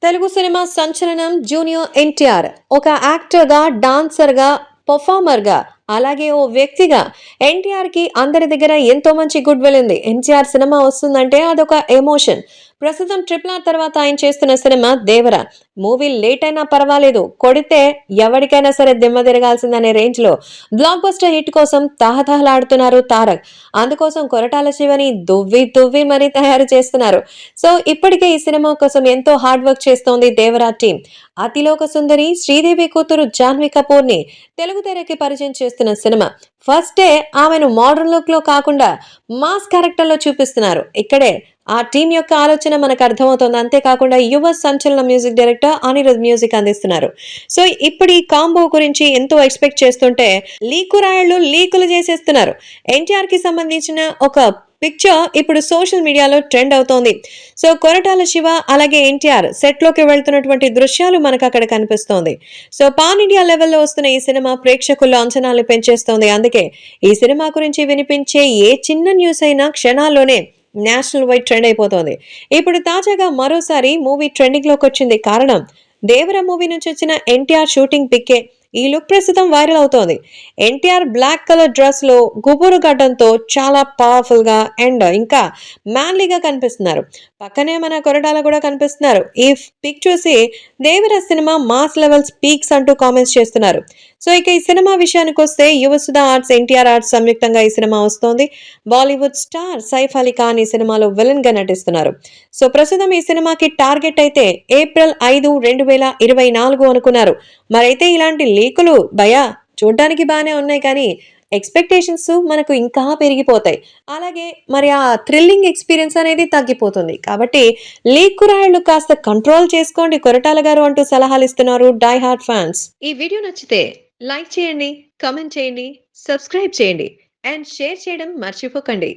Telugu cinema సంచలనం junior NTR ఒక యాక్టర్గా, డాన్సర్గా, పర్ఫార్మర్గా అలాగే ఓ వ్యక్తిగా ఎన్టీఆర్కి అందరి దగ్గర ఎంతో మంచి గుడ్ విల్ ఉంది. ఎన్టీఆర్ సినిమా వస్తుందంటే అదొక ఎమోషన్. ప్రస్తుతం ట్రిపుల్ ఆర్ తర్వాత ఆయన చేస్తున్న సినిమా దేవర. మూవీ లేట్ అయినా పర్వాలేదు, కొడితే ఎవరికైనా సరే దిమ్మ తిరగాల్సిందనే రేంజ్ లో బ్లాక్ బస్టర్ హిట్ కోసం తహతహలాడుతున్నారు తారక్. అందుకోసం కొరటాల శివని దువ్వి దువ్వి మరీ తయారు చేస్తున్నారు. సో ఇప్పటికే ఈ సినిమా కోసం ఎంతో హార్డ్ వర్క్ చేస్తోంది దేవరా టీం. అతిలోక సుందరి శ్రీదేవి కూతురు జాన్వీ కపూర్ ని తెలుగు తెరకి పరిచయం చేస్తున్న సినిమా. ఫస్ట్ డే ఆమెను మోడర్న్ లుక్ లో కాకుండా మాస్ క్యారెక్టర్ లో చూపిస్తున్నారు. ఇక్కడే ఆ టీం యొక్క ఆలోచన మనకు అర్థమవుతోంది. అంతేకాకుండా యువ సంచలన మ్యూజిక్ డైరెక్టర్ అనిరుద్ మ్యూజిక్ అందిస్తున్నారు. సో ఇప్పుడు ఈ కాంబో గురించి ఎంతో ఎక్స్పెక్ట్ చేస్తుంటే లీకురాయళ్లు లీకులు చేసేస్తున్నారు. ఎన్టీఆర్ కి సంబంధించిన ఒక పిక్చర్ ఇప్పుడు సోషల్ మీడియాలో ట్రెండ్ అవుతోంది. సో కొరటాల శివ అలాగే ఎన్టీఆర్ సెట్ లోకి వెళ్తున్నటువంటి దృశ్యాలు మనకు అక్కడ కనిపిస్తోంది. సో పాన్ ఇండియా లెవెల్లో వస్తున్న ఈ సినిమా ప్రేక్షకుల్లో అంచనాలు పెంచేస్తోంది. అందుకే ఈ సినిమా గురించి వినిపించే ఏ చిన్న న్యూస్ అయినా క్షణాల్లోనే నేషనల్ వైడ్ ట్రెండ్ అయిపోతోంది. ఇప్పుడు తాజాగా మరోసారి మూవీ ట్రెండింగ్ లోకి వచ్చింది. కారణం దేవర మూవీ నుంచి వచ్చిన ఎన్టీఆర్ షూటింగ్ పిక్కే. ఈ లుక్ ప్రస్తుతం వైరల్ అవుతోంది. ఎన్టీఆర్ బ్లాక్ కలర్ డ్రెస్ లో గుబురు గడ్డంతో చాలా పవర్ఫుల్ గా అండ్ ఇంకా మ్యాన్లీగా కనిపిస్తున్నారు. పక్కనే మన కొరటాల కూడా కనిపిస్తున్నారు. ఈ పిక్ చూసి దేవర సినిమా మాస్ లెవెల్స్ పీక్స్ అంటూ కామెంట్స్ చేస్తున్నారు. సో ఇక ఈ సినిమా విషయానికి వస్తే యువసుధ ఆర్ట్స్, ఎన్టీఆర్ ఆర్ట్స్ సంయుక్తంగా ఈ సినిమా వస్తోంది. బాలీవుడ్ స్టార్ సైఫ్ అలీ ఖాన్ ఈ సినిమాలో విలన్ గా నటిస్తున్నారు. సో ప్రస్తుతం ఈ సినిమాకి టార్గెట్ అయితే ఏప్రిల్ 5, 2024 అనుకున్నారు. మరైతే ఇలాంటి లీకులు చూడ్డానికి బానే ఉన్నాయి కానీ ఎక్స్పెక్టేషన్స్ మనకు ఇంకా పెరిగిపోతాయి. అలాగే మరి ఆ థ్రిల్లింగ్ ఎక్స్పీరియన్స్ అనేది తగ్గిపోతుంది. కాబట్టి లీక్ రాయళ్లు కాస్త కంట్రోల్ చేసుకోండి కొరటాల గారు అంటూ సలహాలు ఇస్తున్నారు డై హార్ట్ ఫ్యాన్స్. ఈ వీడియో నచ్చితే లైక్ చేయండి, కమెంట్ చేయండి, సబ్స్క్రైబ్ చేయండి అండ్ షేర్ చేయడం మర్చిపోకండి.